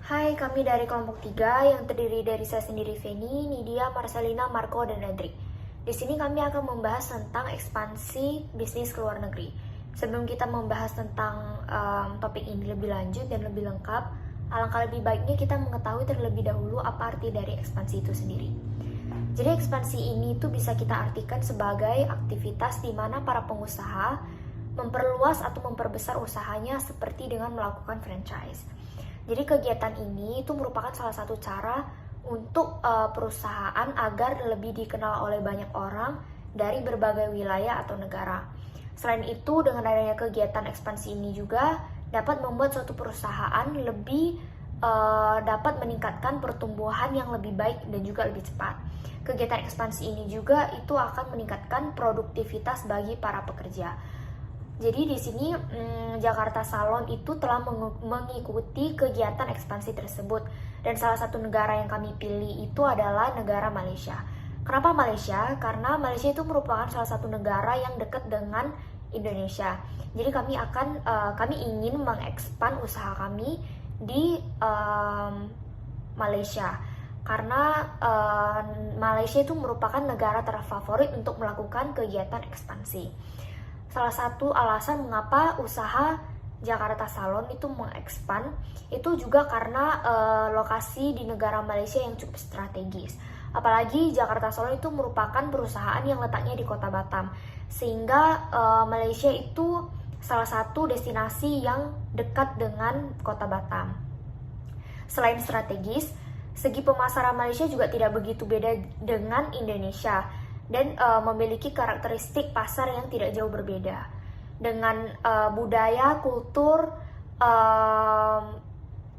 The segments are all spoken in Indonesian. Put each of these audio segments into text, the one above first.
Hai, kami dari kelompok 3 yang terdiri dari saya sendiri Feni, Nidia, Marcelina, Marco, dan Nedri. Di sini kami akan membahas tentang ekspansi bisnis ke luar negeri. Sebelum kita membahas tentang topik ini lebih lanjut dan lebih lengkap, alangkah lebih baiknya kita mengetahui terlebih dahulu apa arti dari ekspansi itu sendiri. Jadi ekspansi ini tuh bisa kita artikan sebagai aktivitas di mana para pengusaha memperluas atau memperbesar usahanya seperti dengan melakukan franchise. Jadi kegiatan ini itu merupakan salah satu cara untuk perusahaan agar lebih dikenal oleh banyak orang dari berbagai wilayah atau negara. Selain itu, dengan adanya kegiatan ekspansi ini juga dapat membuat suatu perusahaan lebih dapat meningkatkan pertumbuhan yang lebih baik dan juga lebih cepat. Kegiatan ekspansi ini juga itu akan meningkatkan produktivitas bagi para pekerja. Jadi di sini Jakarta Salon itu telah mengikuti kegiatan ekspansi tersebut, dan salah satu negara yang kami pilih itu adalah negara Malaysia. Kenapa Malaysia? Karena Malaysia itu merupakan salah satu negara yang dekat dengan Indonesia. Jadi kami ingin mengekspan usaha kami di Malaysia, karena Malaysia itu merupakan negara terfavorit untuk melakukan kegiatan ekspansi. Salah satu alasan mengapa usaha Jakarta Salon itu mengekspan itu juga karena lokasi di negara Malaysia yang cukup strategis. Apalagi Jakarta Salon itu merupakan perusahaan yang letaknya di Kota Batam, sehingga Malaysia itu salah satu destinasi yang dekat dengan Kota Batam. Selain strategis, segi pemasaran Malaysia juga tidak begitu beda dengan Indonesia dan memiliki karakteristik pasar yang tidak jauh berbeda. Dengan budaya, kultur,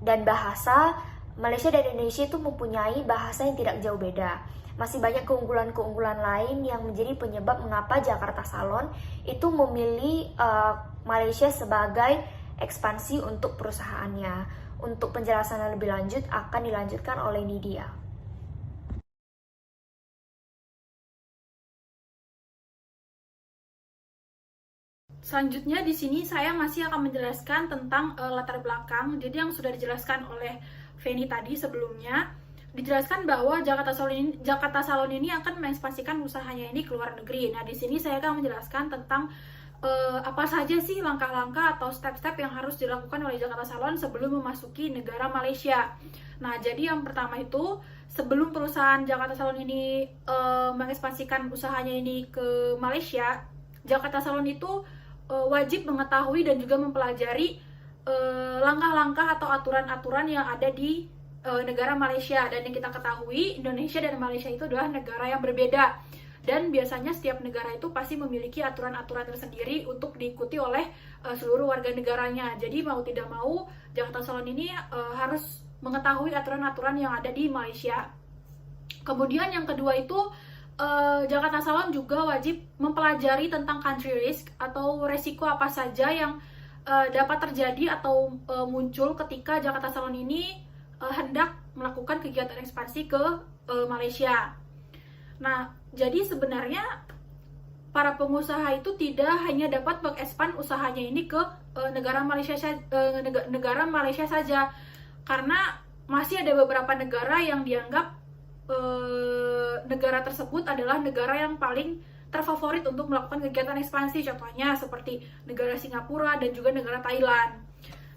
dan bahasa, Malaysia dan Indonesia itu mempunyai bahasa yang tidak jauh beda. Masih banyak keunggulan-keunggulan lain yang menjadi penyebab mengapa Jakarta Salon itu memilih Malaysia sebagai ekspansi untuk perusahaannya. Untuk penjelasan yang lebih lanjut akan dilanjutkan oleh Nidia. Selanjutnya di sini saya masih akan menjelaskan tentang latar belakang. Jadi yang sudah dijelaskan oleh Feni tadi sebelumnya, dijelaskan bahwa Jakarta Salon ini akan mengekspansikan usahanya ini ke luar negeri. Nah, di sini saya akan menjelaskan tentang apa saja sih langkah-langkah atau step-step yang harus dilakukan oleh Jakarta Salon sebelum memasuki negara Malaysia. Nah, jadi yang pertama itu, sebelum perusahaan Jakarta Salon ini mengekspansikan usahanya ini ke Malaysia, Jakarta Salon itu wajib mengetahui dan juga mempelajari langkah-langkah atau aturan-aturan yang ada di negara Malaysia. Dan yang kita ketahui, Indonesia dan Malaysia itu adalah negara yang berbeda, dan biasanya setiap negara itu pasti memiliki aturan-aturan tersendiri untuk diikuti oleh seluruh warga negaranya. Jadi mau tidak mau, Jakarta Salon ini harus mengetahui aturan-aturan yang ada di Malaysia. Kemudian yang kedua itu, Jakarta Salon juga wajib mempelajari tentang country risk atau resiko apa saja yang dapat terjadi atau muncul ketika Jakarta Salon ini hendak melakukan kegiatan ekspansi ke Malaysia. Nah, jadi sebenarnya para pengusaha itu tidak hanya dapat mengekspan usahanya ini ke negara Malaysia saja, karena masih ada beberapa negara yang dianggap negara tersebut adalah negara yang paling terfavorit untuk melakukan kegiatan ekspansi. Contohnya seperti negara Singapura dan juga negara Thailand.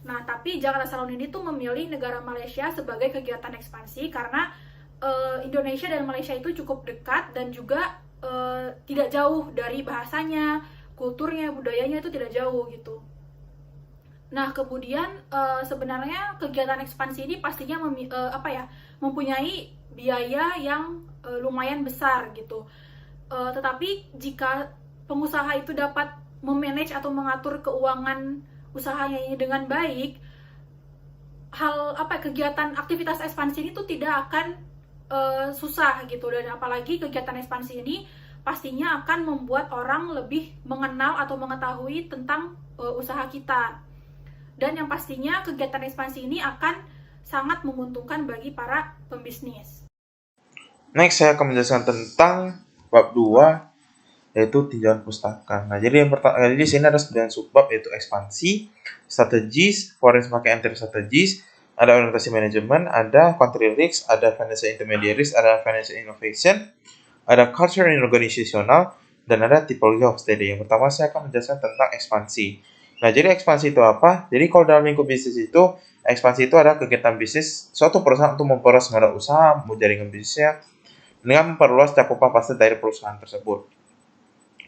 Nah, tapi Jakarta Salon ini tuh memilih negara Malaysia sebagai kegiatan ekspansi karena Indonesia dan Malaysia itu cukup dekat dan juga tidak jauh dari bahasanya, kulturnya, budayanya itu tidak jauh gitu. Nah, kemudian sebenarnya kegiatan ekspansi ini pastinya mempunyai biaya yang lumayan besar gitu. Tetapi jika pengusaha itu dapat memanage atau mengatur keuangan usahanya ini dengan baik, kegiatan aktivitas ekspansi ini tuh tidak akan susah gitu. Dan apalagi kegiatan ekspansi ini pastinya akan membuat orang lebih mengenal atau mengetahui tentang usaha kita. Dan yang pastinya kegiatan ekspansi ini akan sangat menguntungkan bagi para pembisnis. Next, saya akan menjelaskan tentang bab 2, yaitu tinjauan pustaka. Nah, jadi jadi di sini ada 9 subbab, yaitu ekspansi, strategis, foreign market entry strategis, ada orientasi manajemen, ada country risk, ada financial intermediaries, ada financial innovation, ada culture and organizational, dan ada typology of study. Yang pertama saya akan menjelaskan tentang ekspansi. Nah, jadi ekspansi itu apa? Jadi kalau dalam lingkup bisnis itu, ekspansi itu adalah kegiatan bisnis suatu perusahaan untuk memperluas modal usaha, jaringan bisnisnya, dengan memperluas cakupan pasar dari perusahaan tersebut.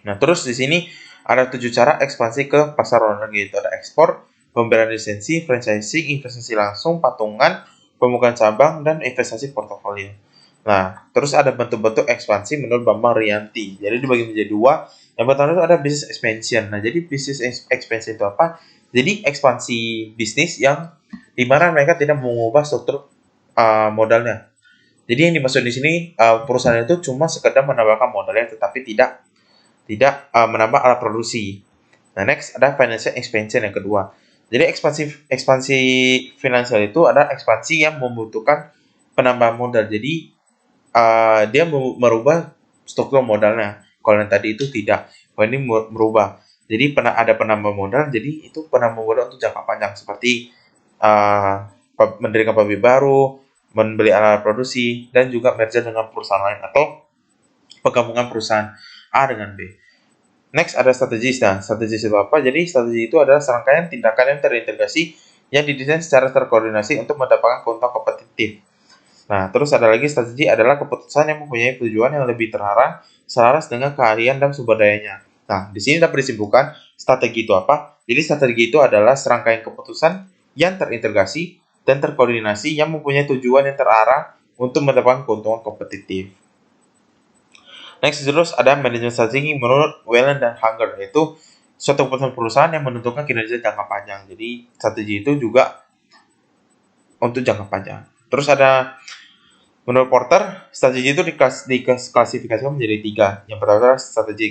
Nah, terus di sini ada 7 cara ekspansi ke pasar luar negeri, yaitu ada ekspor, pemberian lisensi, franchising, investasi langsung, patungan, pembukaan cabang, dan investasi portofolio. Nah, terus ada bentuk-bentuk ekspansi menurut Bambang Rianti. Jadi dibagi menjadi 2. Yang pertama itu ada business expansion. Nah, jadi business expansion itu apa? Jadi ekspansi bisnis yang dimana mereka tidak mengubah struktur modalnya. Jadi yang dimaksud di sini perusahaan itu cuma sekedar menambahkan modalnya, tetapi tidak menambah alat produksi. Nah, next ada financial expansion yang kedua. Jadi ekspansi finansial itu adalah ekspansi yang membutuhkan penambahan modal. Jadi dia merubah struktur modalnya. Kalau yang tadi itu tidak. Kalau ini merubah. Jadi ada penambahan modal. Jadi itu penambahan modal untuk jangka panjang seperti mendirikan pabrik baru, membeli alat produksi, dan juga merger dengan perusahaan lain atau penggabungan perusahaan A dengan B. Next ada strategis. Nah, strategis itu apa? Jadi strategi itu adalah serangkaian tindakan yang terintegrasi yang didesain secara terkoordinasi untuk mendapatkan keuntungan kompetitif. Nah, terus ada lagi strategi adalah keputusan yang mempunyai tujuan yang lebih terarah, selaras dengan keahlian dan sumber dayanya. Nah, di sini dapat disimpulkan strategi itu apa? Jadi strategi itu adalah serangkaian keputusan yang terintegrasi dan terkoordinasi yang mempunyai tujuan yang terarah untuk mendapatkan keuntungan kompetitif. Next, terus ada manajemen strategi menurut Whelan dan Hanger, yaitu suatu keputusan perusahaan yang menentukan kinerja jangka panjang. Jadi strategi itu juga untuk jangka panjang. Terus ada menurut Porter, strategi itu diklasifikasikan menjadi 3. Yang pertama adalah strategi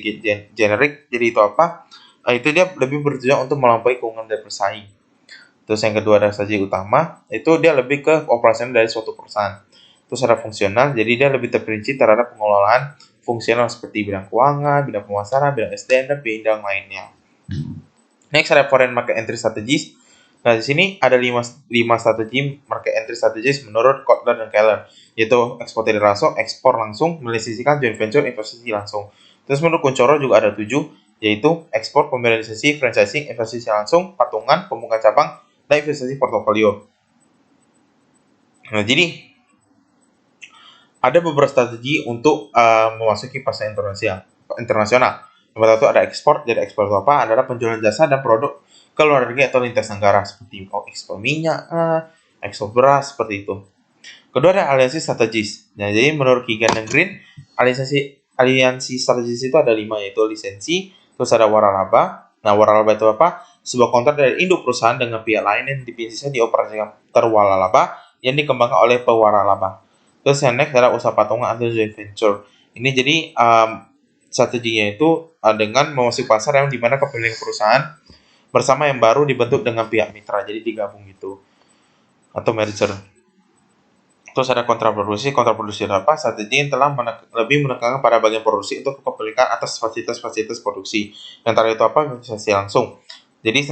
generik. Jadi itu apa? Itu dia lebih bertujuan untuk melampaui keunggulan dari pesaing. Terus yang kedua ada strategi utama, itu dia lebih ke operasional dari suatu perusahaan. Terus ada fungsional, jadi dia lebih terperinci terhadap pengelolaan fungsional seperti bidang keuangan, bidang pemasaran, bidang SDM, dan bidang lainnya. Next ada foreign market entry strategies. Nah, di sini ada 5 strategi market entry strategies menurut Kotler dan Keller, yaitu ekspor tidak langsung, ekspor langsung, melisisikan joint venture, investasi langsung. Terus menurut Kuncoro juga ada 7, yaitu ekspor, pemberian lisensi, franchising, investasi langsung, patungan, pembukaan cabang, dan investasi portofolio. Nah, jadi ada beberapa strategi untuk memasuki pasar internasional. Yang pertama itu ada ekspor. Jadi ekspor itu apa? Adalah penjualan jasa dan produk ke luar negeri atau lintas negara seperti ekspor minyak, ekspor beras seperti itu. Kedua ada aliansi strategis. Nah, jadi menurut Keegan dan Green, aliansi strategis itu ada 5, yaitu lisensi, terus ada waralaba. Nah, waralaba itu apa? Sebuah kontrak dari induk perusahaan dengan pihak lain yang bisnisnya dioperasikan terwaralaba yang dikembangkan oleh pewaralaba. Terus yang next adalah usaha patungan atau joint venture. Ini jadi strateginya itu dengan memasuki pasar yang dimana kepemilikan perusahaan bersama yang baru dibentuk dengan pihak mitra. Jadi digabung gitu. Atau merger. Terus ada kontraproduksi. Kontraproduksi apa? Strategi yang telah lebih menekankan pada bagian produksi untuk kepemilikan atas fasilitas-fasilitas produksi. Yang terakhir itu apa? Investasi langsung. Jadi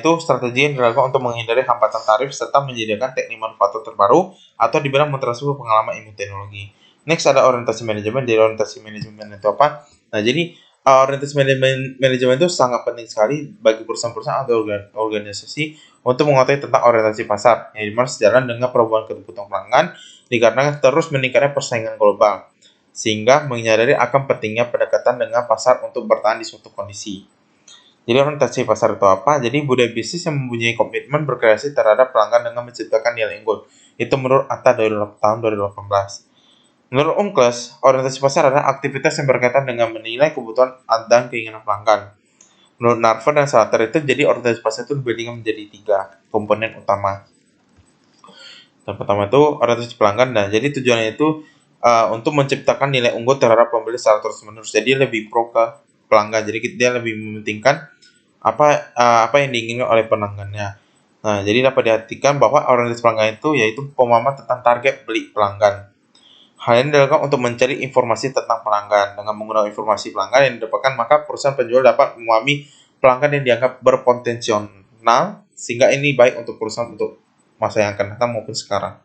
itu strategi yang dilakukan untuk menghindari hambatan tarif serta menyediakan teknik manufaktur terbaru atau di bidang mentransfer pengalaman ilmu teknologi. Next ada orientasi manajemen. Jadi orientasi manajemen itu apa? Nah, jadi orientasi manajemen itu sangat penting sekali bagi perusahaan-perusahaan atau organisasi untuk mengetahui tentang orientasi pasar yang dimana sejalan dengan perubahan kebutuhan pelanggan dikarenakan terus meningkatnya persaingan global sehingga menyadari akan pentingnya pendekatan dengan pasar untuk bertahan di suatu kondisi. Jadi orientasi pasar itu apa? Jadi budaya bisnis yang mempunyai komitmen berkreasi terhadap pelanggan dengan menciptakan nilai unggul. Itu menurut Atta tahun 2018. Menurut UNCLOS, orientasi pasar adalah aktivitas yang berkaitan dengan menilai kebutuhan dan keinginan pelanggan. Menurut Narver dan Salater itu jadi orientasi pasar itu dibagi menjadi 3 komponen utama. Yang pertama itu orientasi pelanggan. Nah, jadi tujuannya itu untuk menciptakan nilai unggul terhadap pembeli secara terus-menerus. Jadi lebih pro ke pelanggan. Jadi dia lebih mementingkan apa yang diinginkan oleh pelanggannya. Nah, jadi dapat diartikan bahwa orientasi pelanggan itu yaitu pemahaman tentang target beli pelanggan. Hal ini dilakukan untuk mencari informasi tentang pelanggan. Dengan menggunakan informasi pelanggan yang didapatkan, maka perusahaan penjual dapat memahami pelanggan yang dianggap berpotensial, sehingga ini baik untuk perusahaan untuk masa yang akan datang maupun sekarang.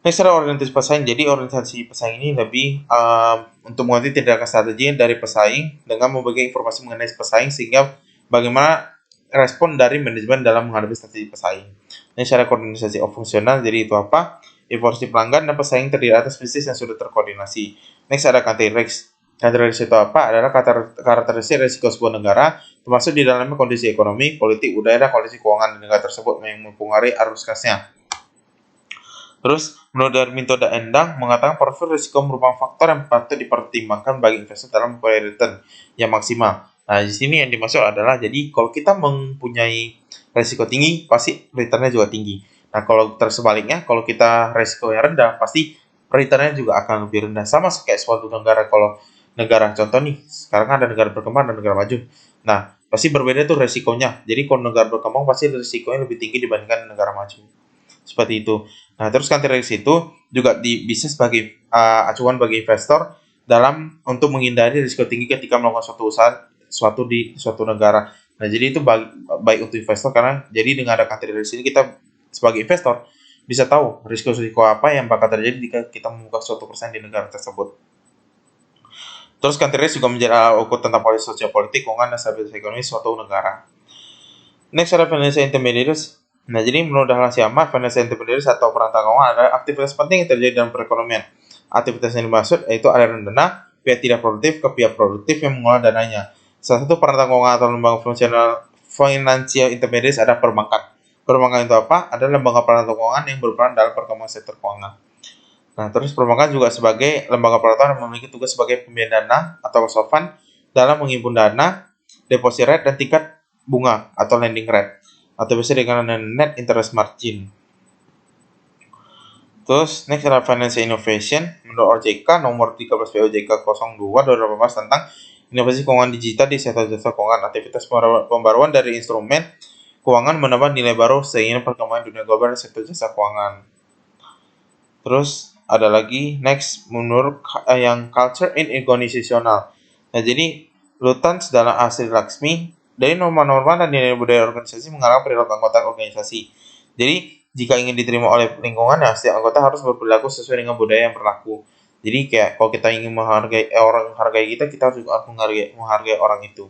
Next adalah orientasi pesaing. Jadi orientasi pesaing ini lebih untuk mengerti tindakan strategi dari pesaing dengan membagi informasi mengenai pesaing sehingga bagaimana respon dari manajemen dalam menghadapi strategi pesaing. Next adalah koordinasi fungsional. Jadi itu apa? Informasi pelanggan dan pesaing terdiri atas bisnis yang sudah terkoordinasi. Next ada country risk. Country risk itu apa? Adalah karakteristik risiko sebuah negara, termasuk di dalamnya kondisi ekonomi, politik, budaya, dan kondisi keuangan di negara tersebut yang mempengaruhi arus kasnya. Terus, menurut Darminto dan Endang, mengatakan profil risiko merupakan faktor yang patut dipertimbangkan bagi investor dalam memperoleh return yang maksimal. Nah, di sini yang dimaksud adalah, jadi kalau kita mempunyai risiko tinggi, pasti returnnya juga tinggi. Nah, kalau tersebaliknya, kalau kita risiko yang rendah, pasti returnnya juga akan lebih rendah. Sama kayak suatu negara, kalau negara contoh nih, sekarang kan ada negara berkembang dan negara maju. Nah, pasti berbeda tuh risikonya. Jadi kalau negara berkembang pasti risikonya lebih tinggi dibandingkan negara maju. Seperti itu. Nah, terus country risk itu juga bisa sebagai acuan bagi investor dalam untuk menghindari risiko tinggi ketika melakukan suatu usaha di suatu negara. Nah, jadi itu baik untuk investor karena jadi dengan ada country risk ini kita sebagai investor bisa tahu risiko-risiko apa yang bakal terjadi jika kita membuka suatu perusahaan di negara tersebut. Terus country risk juga menjadi alat ukur tentang polisi sosial politik, keuangan, dan stabilitas ekonomi suatu negara. Next ada financial intermediaries. Nah, jadi menurut Dahlan Syamah, financial intermediaries atau perantara keuangan adalah aktivitas penting yang terjadi dalam perekonomian. Aktivitas yang dimaksud yaitu aliran dana pihak tidak produktif ke pihak produktif yang mengelola dananya. Salah satu perantara keuangan atau lembaga financial intermediaries adalah perbankan. Perbankan itu apa? Adalah lembaga perantara keuangan yang berperan dalam perkembangan sektor keuangan. Nah, terus perbankan juga sebagai lembaga perantara yang memiliki tugas sebagai pembiayaan dana atau cost of fund dalam menghimpun dana, deposit rate, dan tingkat bunga atau lending rate, atau biasa dengan net interest margin. Terus next adalah financial innovation. Menurut OJK nomor 13 POJK 02/2018 tentang inovasi keuangan digital di sektor jasa keuangan, aktivitas pembaruan dari instrumen keuangan menambah nilai baru seiring perkembangan dunia global dan sektor jasa keuangan. Terus ada lagi next menurut yang culture in organizational. Nah, jadi Lutyens dalam Asri Laksmi dari norma-norma dan nilai budaya organisasi mengarahkan perilaku anggota organisasi. Jadi, jika ingin diterima oleh lingkungan, ya setiap anggota harus berperilaku sesuai dengan budaya yang berlaku. Jadi, kayak kalau kita ingin menghargai kita harus juga menghargai orang itu.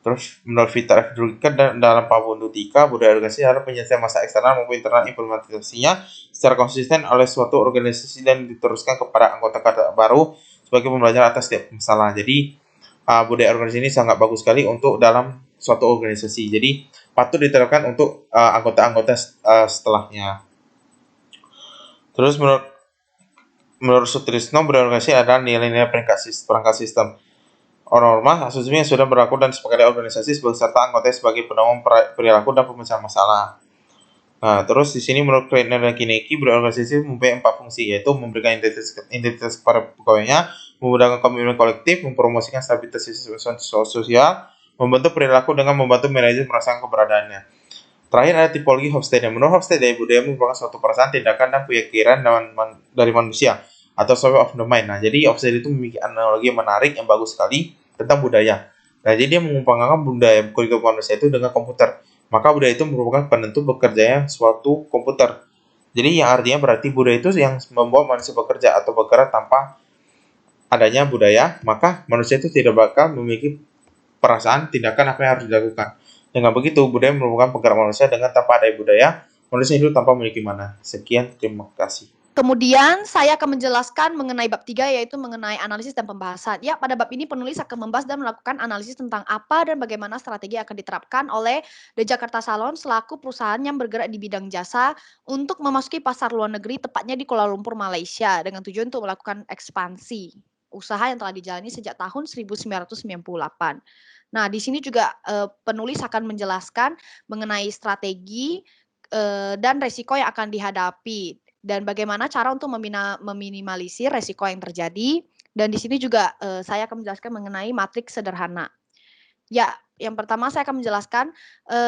Terus, menurut Victor F. Drucker dalam Pabundutika, budaya organisasi harus penyelesaian masa eksternal maupun internal implementasinya secara konsisten oleh suatu organisasi dan diteruskan kepada anggota baru sebagai pembelajaran atas setiap masalah. Jadi, budaya organisasi ini sangat bagus sekali untuk dalam suatu organisasi. Jadi patut diterapkan untuk anggota-anggota setelahnya. Terus menurut Sutrisno, budaya organisasi adalah nilai-nilai perangkat sistem norma asumsi yang sudah berlaku dan disepakati organisasi beserta anggotanya sebagai pedoman perilaku dan pemecahan masalah. Nah, terus di sini menurut Kleitner dan Kineki, budaya organisasi mempunyai 4 fungsi, yaitu memberikan identitas kepada pegawainya, memudahkan komitmen kolektif, mempromosikan stabilitas sosial, membentuk perilaku dengan membantu manajer merasakan keberadaannya. Terakhir ada tipologi Hofstede. Menurut Hofstede, budaya merupakan suatu perasaan, tindakan, dan keyakinan dari manusia atau survey of the mind. Nah, jadi Hofstede itu memiliki analogi yang menarik, yang bagus sekali tentang budaya. Nah, jadi dia mengumpamakan budaya kehidupan manusia itu dengan komputer. Maka budaya itu merupakan penentu bekerjanya suatu komputer. Jadi yang artinya berarti budaya itu yang membuat manusia bekerja atau bergerak tanpa adanya budaya, maka manusia itu tidak bakal memiliki perasaan, tindakan apa yang harus dilakukan. Dengan begitu, budaya merupakan penggerak manusia. Dengan tanpa adanya budaya, manusia hidup tanpa memiliki mana. Sekian, terima kasih. Kemudian saya akan menjelaskan mengenai bab 3 yaitu mengenai analisis dan pembahasan. Ya, pada bab ini penulis akan membahas dan melakukan analisis tentang apa dan bagaimana strategi akan diterapkan oleh The Jakarta Salon selaku perusahaan yang bergerak di bidang jasa untuk memasuki pasar luar negeri tepatnya di Kuala Lumpur, Malaysia dengan tujuan untuk melakukan ekspansi usaha yang telah dijalani sejak tahun 1998. Nah, di sini juga penulis akan menjelaskan mengenai strategi dan resiko yang akan dihadapi dan bagaimana cara untuk meminimalisir resiko yang terjadi. Dan di sini juga saya akan menjelaskan mengenai matriks sederhana. Ya, yang pertama saya akan menjelaskan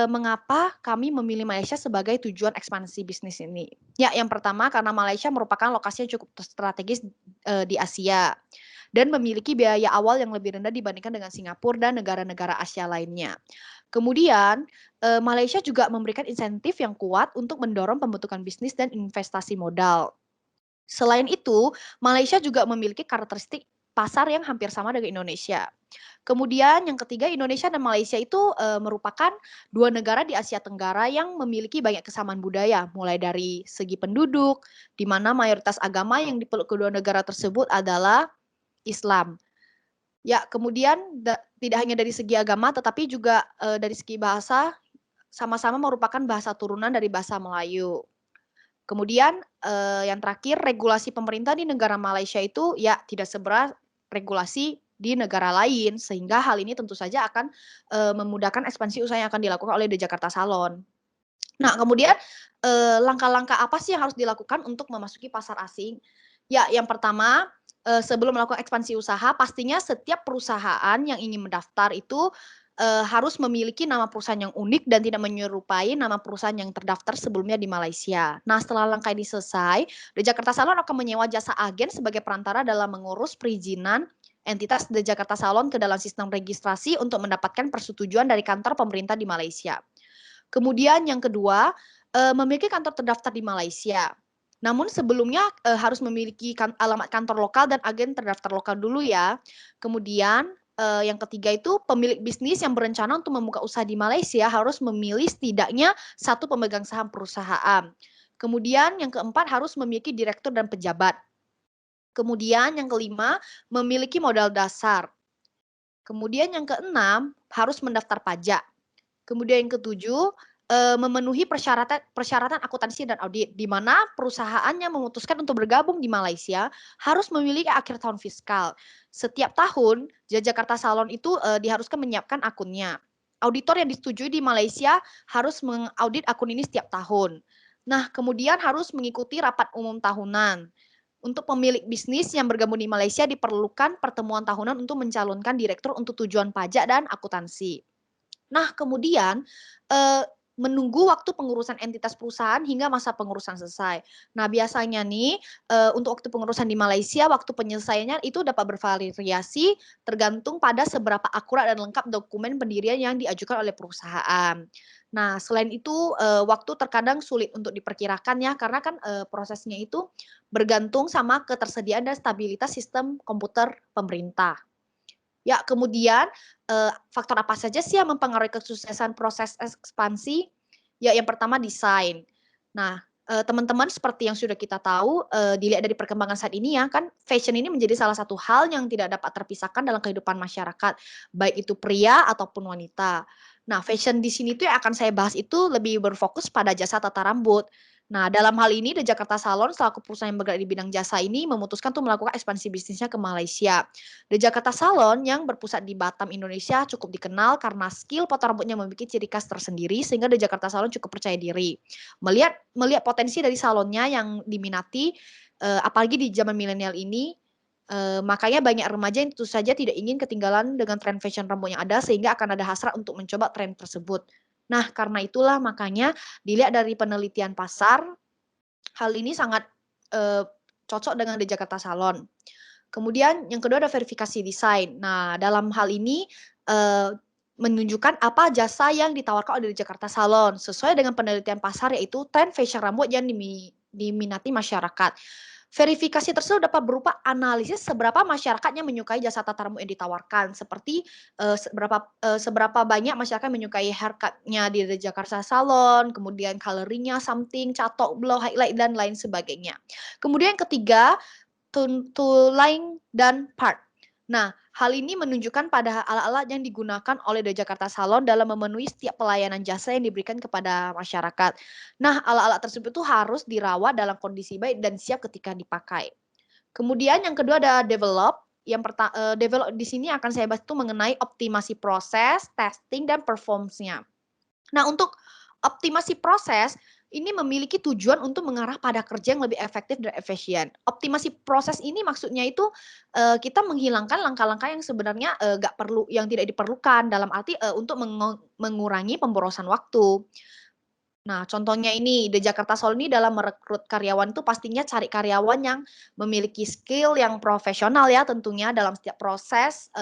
mengapa kami memilih Malaysia sebagai tujuan ekspansi bisnis ini. Ya, yang pertama karena Malaysia merupakan lokasi yang cukup strategis di Asia dan memiliki biaya awal yang lebih rendah dibandingkan dengan Singapura dan negara-negara Asia lainnya. Kemudian, Malaysia juga memberikan insentif yang kuat untuk mendorong pembentukan bisnis dan investasi modal. Selain itu, Malaysia juga memiliki karakteristik pasar yang hampir sama dengan Indonesia. Kemudian yang ketiga, Indonesia dan Malaysia itu merupakan dua negara di Asia Tenggara yang memiliki banyak kesamaan budaya, mulai dari segi penduduk, di mana mayoritas agama yang dipeluk kedua negara tersebut adalah Islam. Ya, kemudian tidak hanya dari segi agama, tetapi juga dari segi bahasa, sama-sama merupakan bahasa turunan dari bahasa Melayu. Kemudian yang terakhir, regulasi pemerintah di negara Malaysia itu ya tidak seberat regulasi di negara lain, sehingga hal ini tentu saja akan memudahkan ekspansi usaha yang akan dilakukan oleh The Jakarta Salon. Nah, kemudian langkah-langkah apa sih yang harus dilakukan untuk memasuki pasar asing? Ya, yang pertama, sebelum melakukan ekspansi usaha, pastinya setiap perusahaan yang ingin mendaftar itu harus memiliki nama perusahaan yang unik dan tidak menyerupai nama perusahaan yang terdaftar sebelumnya di Malaysia. Nah, setelah langkah ini selesai, The Jakarta Salon akan menyewa jasa agen sebagai perantara dalam mengurus perizinan entitas The Jakarta Salon ke dalam sistem registrasi untuk mendapatkan persetujuan dari kantor pemerintah di Malaysia. Kemudian yang kedua, memiliki kantor terdaftar di Malaysia. Namun sebelumnya harus memiliki alamat kantor lokal dan agen terdaftar lokal dulu ya. Kemudian yang ketiga itu pemilik bisnis yang berencana untuk membuka usaha di Malaysia harus memilih setidaknya satu pemegang saham perusahaan. Kemudian yang keempat harus memiliki direktur dan pejabat. Kemudian yang kelima memiliki modal dasar. Kemudian yang keenam harus mendaftar pajak. Kemudian yang ketujuh, memenuhi persyaratan akuntansi dan audit, di mana perusahaan yang memutuskan untuk bergabung di Malaysia harus memiliki akhir tahun fiskal. Setiap tahun, Jakarta Salon itu diharuskan menyiapkan akunnya. Auditor yang disetujui di Malaysia harus mengaudit akun ini setiap tahun. Nah, kemudian harus mengikuti rapat umum tahunan. Untuk pemilik bisnis yang bergabung di Malaysia diperlukan pertemuan tahunan untuk mencalonkan direktur untuk tujuan pajak dan akuntansi. Nah, kemudian menunggu waktu pengurusan entitas perusahaan hingga masa pengurusan selesai. Nah, biasanya nih untuk waktu pengurusan di Malaysia, waktu penyelesaiannya itu dapat bervariasi tergantung pada seberapa akurat dan lengkap dokumen pendirian yang diajukan oleh perusahaan. Nah, selain itu waktu terkadang sulit untuk diperkirakan ya, karena kan prosesnya itu bergantung sama ketersediaan dan stabilitas sistem komputer pemerintah. Ya, kemudian faktor apa saja sih yang mempengaruhi kesuksesan proses ekspansi? Ya, yang pertama desain. Nah, teman-teman seperti yang sudah kita tahu, dilihat dari perkembangan saat ini ya, kan fashion ini menjadi salah satu hal yang tidak dapat terpisahkan dalam kehidupan masyarakat, baik itu pria ataupun wanita. Nah, fashion di sini tuh yang akan saya bahas itu lebih berfokus pada jasa tata rambut. Nah, dalam hal ini The Jakarta Salon selaku perusahaan yang bergerak di bidang jasa ini memutuskan untuk melakukan ekspansi bisnisnya ke Malaysia. The Jakarta Salon yang berpusat di Batam, Indonesia cukup dikenal karena skill potong rambutnya memiliki ciri khas tersendiri sehingga The Jakarta Salon cukup percaya diri. Melihat potensi dari salonnya yang diminati, apalagi di zaman milenial ini, makanya banyak remaja yang tentu saja tidak ingin ketinggalan dengan tren fashion rambut yang ada sehingga akan ada hasrat untuk mencoba tren tersebut. Nah, karena itulah makanya dilihat dari penelitian pasar, hal ini sangat cocok dengan The Jakarta Salon. Kemudian yang kedua ada verifikasi desain. Nah, dalam hal ini menunjukkan apa jasa yang ditawarkan oleh The Jakarta Salon sesuai dengan penelitian pasar yaitu tren fashion rambut yang diminati masyarakat. Verifikasi tersebut dapat berupa analisis seberapa masyarakatnya menyukai jasa tata rambut yang ditawarkan, seperti seberapa banyak masyarakat menyukai haircut-nya di The Jakarta Salon, kemudian coloring-nya, something, catok, blow, highlight, dan lain sebagainya. Kemudian yang ketiga, tooling dan part. Nah, hal ini menunjukkan pada alat-alat yang digunakan oleh The Jakarta Salon dalam memenuhi setiap pelayanan jasa yang diberikan kepada masyarakat. Nah, alat-alat tersebut itu harus dirawat dalam kondisi baik dan siap ketika dipakai. Kemudian yang kedua ada develop. Develop di sini akan saya bahas itu mengenai optimasi proses, testing, dan performance-nya. Nah, untuk optimasi proses, ini memiliki tujuan untuk mengarah pada kerja yang lebih efektif dan efisien. Optimasi proses ini maksudnya itu, kita menghilangkan langkah-langkah yang sebenarnya, nggak perlu yang tidak diperlukan, dalam arti, untuk mengurangi pemborosan waktu. Nah, contohnya ini, The Jakarta Solo ini dalam merekrut karyawan itu pastinya cari karyawan yang memiliki skill yang profesional ya tentunya dalam setiap proses,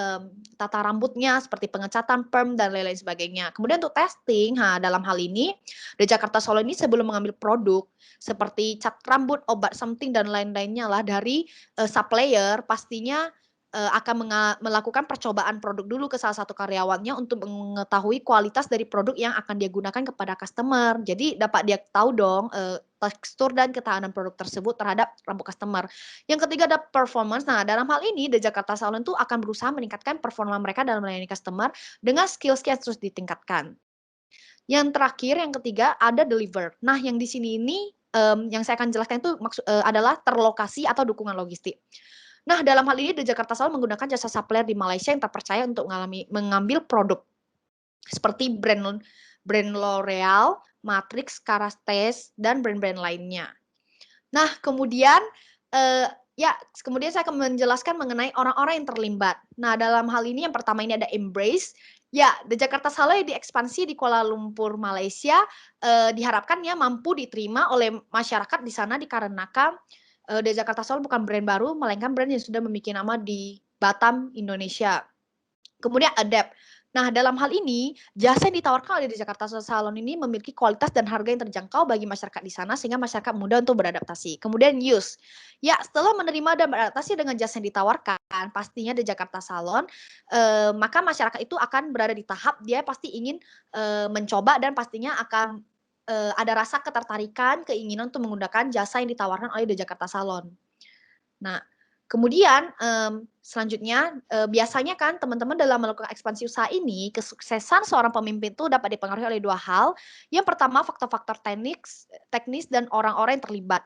tata rambutnya seperti pengecatan, perm, dan lain-lain sebagainya. Kemudian untuk testing, dalam hal ini, The Jakarta Solo ini sebelum mengambil produk seperti cat rambut, obat something, dan lain-lainnya lah dari, supplier pastinya akan melakukan percobaan produk dulu ke salah satu karyawannya untuk mengetahui kualitas dari produk yang akan dia gunakan kepada customer. Jadi dapat dia tahu dong, tekstur dan ketahanan produk tersebut terhadap rambut customer. Yang ketiga ada performance. Nah, dalam hal ini The Jakarta Salon tuh akan berusaha meningkatkan performa mereka dalam melayani customer dengan skill-skill yang terus ditingkatkan. Yang terakhir, yang ketiga ada deliver. Nah, yang di sini ini, yang saya akan jelaskan itu adalah terlokasi atau dukungan logistik. Nah, dalam hal ini The Jakarta Solo menggunakan jasa supplier di Malaysia yang terpercaya untuk mengambil produk seperti brand L'Oreal, Matrix, Carastase, dan brand-brand lainnya. Nah, kemudian kemudian saya akan menjelaskan mengenai orang-orang yang terlibat. Nah, dalam hal ini yang pertama ini ada Embrace. Ya, The Jakarta Solo yang diekspansi di Kuala Lumpur, Malaysia, diharapkan ya mampu diterima oleh masyarakat di sana dikarenakan The Jakarta Solo bukan brand baru, melainkan brand yang sudah memiliki nama di Batam, Indonesia. Kemudian Adapt. Nah, dalam hal ini, jasa yang ditawarkan oleh The Jakarta Salon ini memiliki kualitas dan harga yang terjangkau bagi masyarakat di sana sehingga masyarakat mudah untuk beradaptasi. Kemudian Use. Ya, setelah menerima dan beradaptasi dengan jasa yang ditawarkan, pastinya The Jakarta Salon, maka masyarakat itu akan berada di tahap dia pasti ingin mencoba dan pastinya akan ada rasa ketertarikan, keinginan untuk menggunakan jasa yang ditawarkan oleh The Jakarta Salon. Nah, kemudian selanjutnya biasanya kan teman-teman dalam melakukan ekspansi usaha ini, kesuksesan seorang pemimpin itu dapat dipengaruhi oleh dua hal. Yang pertama faktor-faktor teknis dan orang-orang yang terlibat.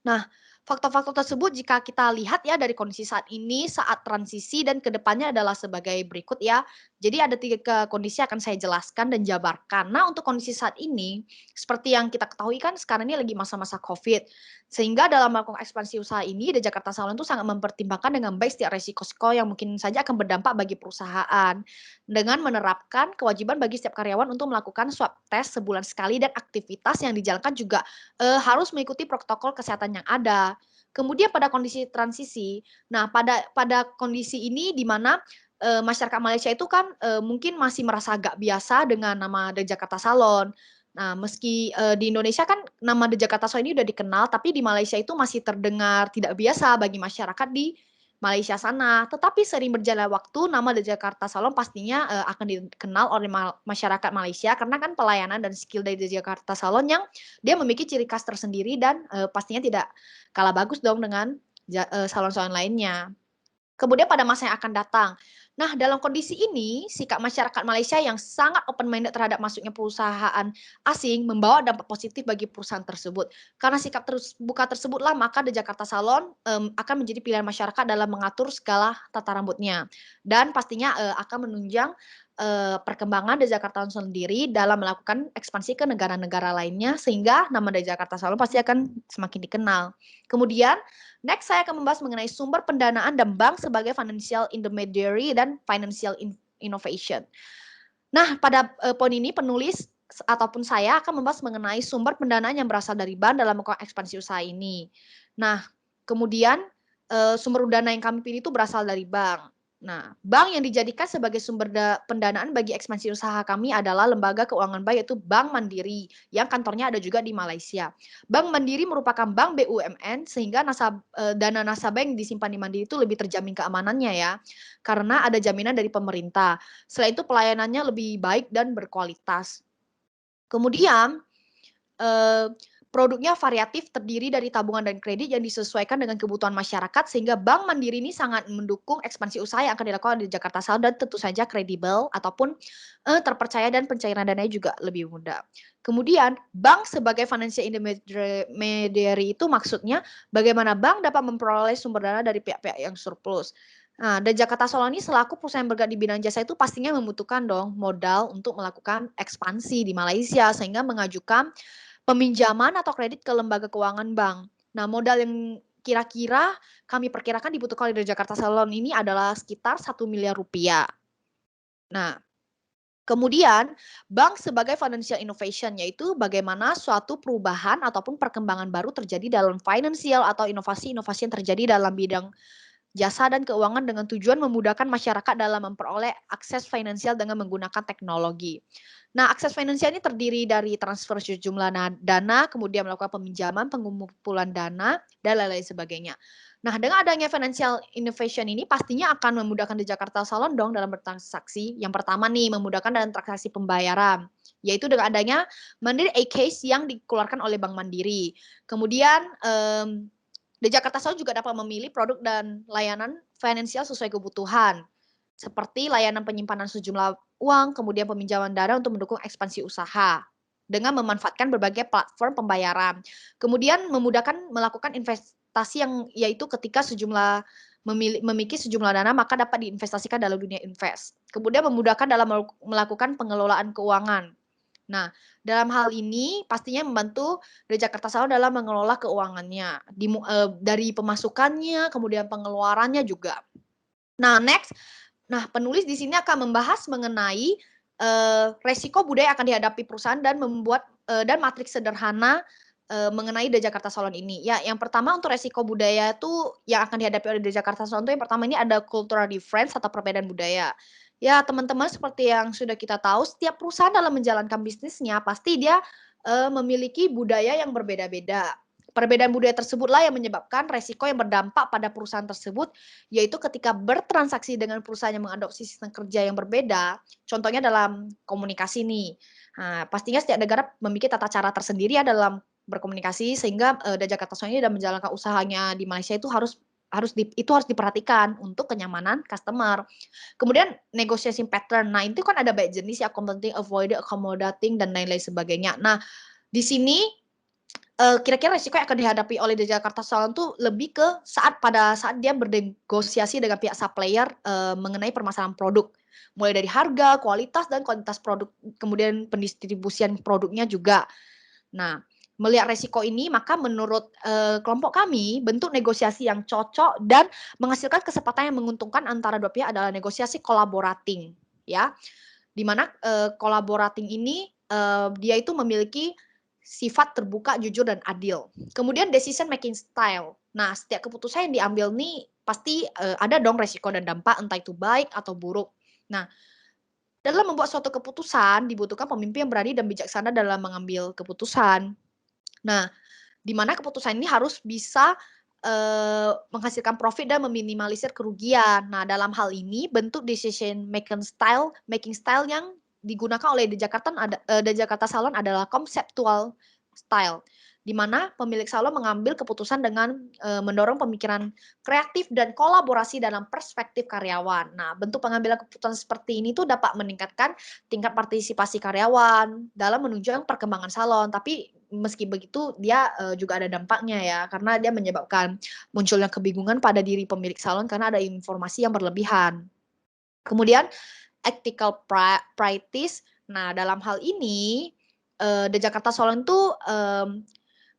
Nah, faktor-faktor tersebut jika kita lihat ya dari kondisi saat ini, saat transisi dan kedepannya adalah sebagai berikut ya. Jadi ada 3 kondisi akan saya jelaskan dan jabarkan. Nah, untuk kondisi saat ini, seperti yang kita ketahui kan sekarang ini lagi masa-masa COVID. Sehingga dalam melakukan ekspansi usaha ini, The Jakarta Salon itu sangat mempertimbangkan dengan baik setiap resiko-resiko yang mungkin saja akan berdampak bagi perusahaan. Dengan menerapkan kewajiban bagi setiap karyawan untuk melakukan swab test sebulan sekali dan aktivitas yang dijalankan juga harus mengikuti protokol kesehatan yang ada. Kemudian pada kondisi transisi, nah pada kondisi ini di mana masyarakat Malaysia itu kan mungkin masih merasa agak biasa dengan nama The Jakarta Salon. Nah, meski di Indonesia kan nama The Jakarta Salon ini udah dikenal, tapi di Malaysia itu masih terdengar tidak biasa bagi masyarakat di Malaysia sana. Tetapi sering berjalan waktu, nama The Jakarta Salon pastinya akan dikenal oleh masyarakat Malaysia karena kan pelayanan dan skill dari The Jakarta Salon yang dia memiliki ciri khas tersendiri dan pastinya tidak kalah bagus dong dengan salon-salon lainnya. Kemudian pada masa yang akan datang. Nah, dalam kondisi ini, sikap masyarakat Malaysia yang sangat open-minded terhadap masuknya perusahaan asing membawa dampak positif bagi perusahaan tersebut. Karena sikap terbuka tersebutlah, maka The Jakarta Salon akan menjadi pilihan masyarakat dalam mengatur segala tata rambutnya. Dan pastinya akan menunjang perkembangan The Jakarta Salon sendiri dalam melakukan ekspansi ke negara-negara lainnya, sehingga nama The Jakarta Salon pasti akan semakin dikenal. Kemudian, next saya akan membahas mengenai sumber pendanaan dan bank sebagai financial intermediary dan financial innovation. Nah, pada poin ini penulis ataupun saya akan membahas mengenai sumber pendanaan yang berasal dari bank dalam melakukan ekspansi usaha ini. Nah, kemudian sumber dana yang kami pilih itu berasal dari bank. Nah, bank yang dijadikan sebagai sumber pendanaan bagi ekspansi usaha kami adalah lembaga keuangan bank yaitu Bank Mandiri yang kantornya ada juga di Malaysia. Bank Mandiri merupakan bank BUMN sehingga dana nasabah yang disimpan di Mandiri itu lebih terjamin keamanannya ya, karena ada jaminan dari pemerintah. Selain itu pelayanannya lebih baik dan berkualitas. Kemudian produknya variatif, terdiri dari tabungan dan kredit yang disesuaikan dengan kebutuhan masyarakat, sehingga Bank Mandiri ini sangat mendukung ekspansi usaha yang akan dilakukan di Jakarta Salon dan tentu saja kredibel ataupun terpercaya dan pencairan dananya juga lebih mudah. Kemudian, bank sebagai financial intermediary itu maksudnya bagaimana bank dapat memperoleh sumber dana dari pihak-pihak yang surplus. Nah, dan Jakarta Salon ini selaku perusahaan bergerak di bidang jasa itu pastinya membutuhkan dong modal untuk melakukan ekspansi di Malaysia, sehingga mengajukan peminjaman atau kredit ke lembaga keuangan bank. Nah, modal yang kira-kira kami perkirakan dibutuhkan oleh Jakarta Salon ini adalah sekitar 1 miliar rupiah. Nah, kemudian, bank sebagai financial innovation, yaitu bagaimana suatu perubahan ataupun perkembangan baru terjadi dalam financial atau inovasi-inovasi yang terjadi dalam bidang jasa dan keuangan dengan tujuan memudahkan masyarakat dalam memperoleh akses finansial dengan menggunakan teknologi. Nah, akses finansial ini terdiri dari transfer sejumlah dana, kemudian melakukan peminjaman, pengumpulan dana, dan lain-lain sebagainya. Nah, dengan adanya financial innovation ini pastinya akan memudahkan di Jakarta Salon dong dalam bertransaksi. Yang pertama nih, memudahkan dalam transaksi pembayaran, yaitu dengan adanya Mandiri e-Case yang dikeluarkan oleh Bank Mandiri. Kemudian, di Jakarta Salon juga dapat memilih produk dan layanan finansial sesuai kebutuhan, seperti layanan penyimpanan sejumlah uang, kemudian peminjaman dana untuk mendukung ekspansi usaha, dengan memanfaatkan berbagai platform pembayaran. Kemudian memudahkan melakukan investasi yang yaitu ketika memiliki sejumlah dana maka dapat diinvestasikan dalam dunia invest. Kemudian memudahkan dalam melakukan pengelolaan keuangan. Nah, dalam hal ini pastinya membantu dari Jakarta Salon dalam mengelola keuangannya, dari pemasukannya, kemudian pengeluarannya juga. Nah, next, penulis di sini akan membahas mengenai resiko budaya akan dihadapi perusahaan dan membuat dan matriks sederhana mengenai The Jakarta Salon ini. Ya, yang pertama untuk resiko budaya itu yang akan dihadapi oleh The Jakarta Salon itu yang pertama ini ada cultural difference atau perbedaan budaya. Ya, teman-teman seperti yang sudah kita tahu, setiap perusahaan dalam menjalankan bisnisnya pasti dia memiliki budaya yang berbeda-beda. Perbedaan budaya tersebutlah yang menyebabkan resiko yang berdampak pada perusahaan tersebut, yaitu ketika bertransaksi dengan perusahaan yang mengadopsi sistem kerja yang berbeda, contohnya dalam komunikasi nih. Nah, pastinya setiap negara memiliki tata cara tersendiri ya dalam berkomunikasi sehingga The Jakarta Salon ini dalam menjalankan usahanya di Malaysia itu harus diperhatikan untuk kenyamanan customer. Kemudian negotiation pattern. Nah, itu kan ada banyak jenis ya, competing, avoiding, accommodating dan lain-lain sebagainya. Nah, di sini kira-kira risiko yang akan dihadapi oleh The Jakarta Salon tuh lebih ke pada saat dia bernegosiasi dengan pihak supplier mengenai permasalahan produk. Mulai dari harga, kualitas, dan kuantitas produk, kemudian pendistribusian produknya juga. Nah, melihat resiko ini, maka menurut kelompok kami, bentuk negosiasi yang cocok dan menghasilkan kesempatan yang menguntungkan antara dua pihak adalah negosiasi collaborating, ya. Di mana collaborating ini dia itu memiliki sifat terbuka, jujur, dan adil. Kemudian decision making style. Nah, setiap keputusan yang diambil nih pasti ada dong resiko dan dampak, entah itu baik atau buruk. Nah, dalam membuat suatu keputusan dibutuhkan pemimpin yang berani dan bijaksana dalam mengambil keputusan. Nah, di mana keputusan ini harus bisa menghasilkan profit dan meminimalisir kerugian. Nah, dalam hal ini bentuk decision making style yang digunakan oleh The Jakarta Salon adalah conceptual style, di mana pemilik salon mengambil keputusan dengan mendorong pemikiran kreatif dan kolaborasi dalam perspektif karyawan. Nah, bentuk pengambilan keputusan seperti ini tuh dapat meningkatkan tingkat partisipasi karyawan dalam menunjang perkembangan salon. Tapi meski begitu dia juga ada dampaknya ya, karena dia menyebabkan munculnya kebingungan pada diri pemilik salon karena ada informasi yang berlebihan. Kemudian ethical practice. Nah, dalam hal ini The Jakarta Salon tuh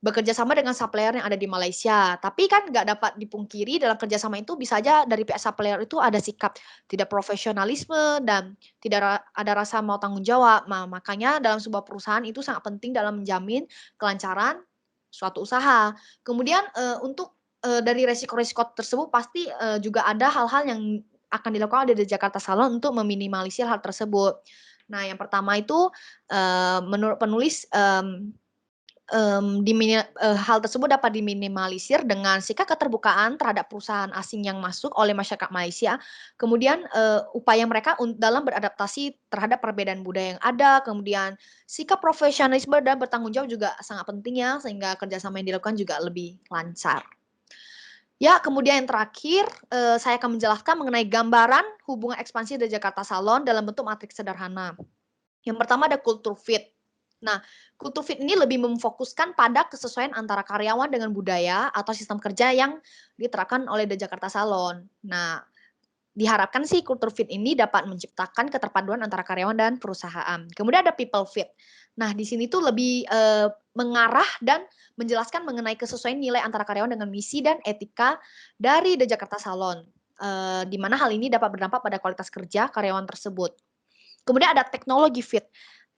bekerja sama dengan supplier yang ada di Malaysia. Tapi kan nggak dapat dipungkiri dalam kerjasama itu bisa aja dari pihak supplier itu ada sikap tidak profesionalisme dan tidak ada rasa mau tanggung jawab. Nah, makanya dalam sebuah perusahaan itu sangat penting dalam menjamin kelancaran suatu usaha. Kemudian untuk dari resiko-resiko tersebut pasti juga ada hal-hal yang akan dilakukan oleh The Jakarta Salon untuk meminimalisir hal tersebut. Nah, yang pertama itu menurut penulis hal tersebut dapat diminimalisir dengan sikap keterbukaan terhadap perusahaan asing yang masuk oleh masyarakat Malaysia. Kemudian upaya mereka dalam beradaptasi terhadap perbedaan budaya yang ada. Kemudian sikap profesionalisme dan bertanggung jawab juga sangat penting ya, sehingga kerjasama yang dilakukan juga lebih lancar. Ya, kemudian yang terakhir, saya akan menjelaskan mengenai gambaran hubungan ekspansi dari Jakarta Salon dalam bentuk matriks sederhana. Yang pertama ada culture fit. Nah, culture fit ini lebih memfokuskan pada kesesuaian antara karyawan dengan budaya atau sistem kerja yang diterapkan oleh The Jakarta Salon. Nah, diharapkan sih culture fit ini dapat menciptakan keterpaduan antara karyawan dan perusahaan. Kemudian ada people fit. Nah, di sini tuh lebih mengarah dan menjelaskan mengenai kesesuaian nilai antara karyawan dengan misi dan etika dari The Jakarta Salon. Di mana hal ini dapat berdampak pada kualitas kerja karyawan tersebut. Kemudian ada teknologi fit.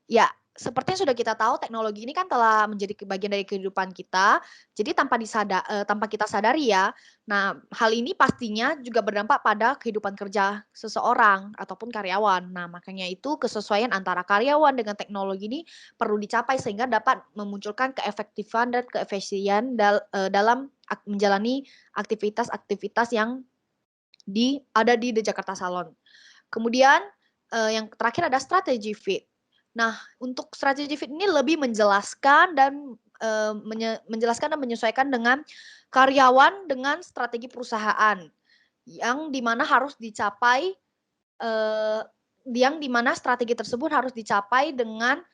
Ya, seperti yang sudah kita tahu, teknologi ini kan telah menjadi bagian dari kehidupan kita. Jadi tanpa kita sadari ya. Nah, hal ini pastinya juga berdampak pada kehidupan kerja seseorang ataupun karyawan. Nah, makanya itu kesesuaian antara karyawan dengan teknologi ini perlu dicapai sehingga dapat memunculkan keefektifan dan keefisien dalam menjalani aktivitas-aktivitas yang ada di The Jakarta Salon. Kemudian yang terakhir ada strategi fit. Nah, untuk strategi fit ini lebih menjelaskan dan menyesuaikan dengan karyawan dengan strategi perusahaan yang dimana harus dicapai, yang dimana strategi tersebut harus dicapai dengan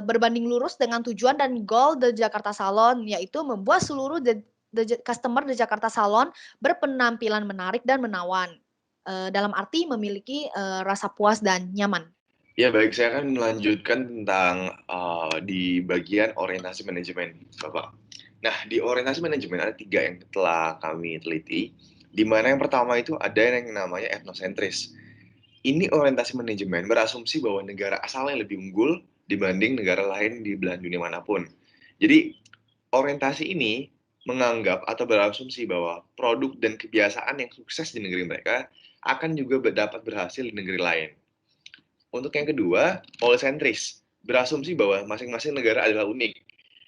berbanding lurus dengan tujuan dan goal The Jakarta Salon, yaitu membuat seluruh customer The Jakarta Salon berpenampilan menarik dan menawan. Dalam arti memiliki rasa puas dan nyaman. Ya, baik. Saya akan melanjutkan tentang di bagian orientasi manajemen, Bapak. Nah, di orientasi manajemen ada 3 yang telah kami teliti, di mana yang pertama itu ada yang namanya etnosentris. Ini orientasi manajemen berasumsi bahwa negara asalnya lebih unggul dibanding negara lain di belahan dunia manapun. Jadi, orientasi ini menganggap atau berasumsi bahwa produk dan kebiasaan yang sukses di negeri mereka akan juga dapat berhasil di negeri lain. Untuk yang kedua, polisentris, berasumsi bahwa masing-masing negara adalah unik,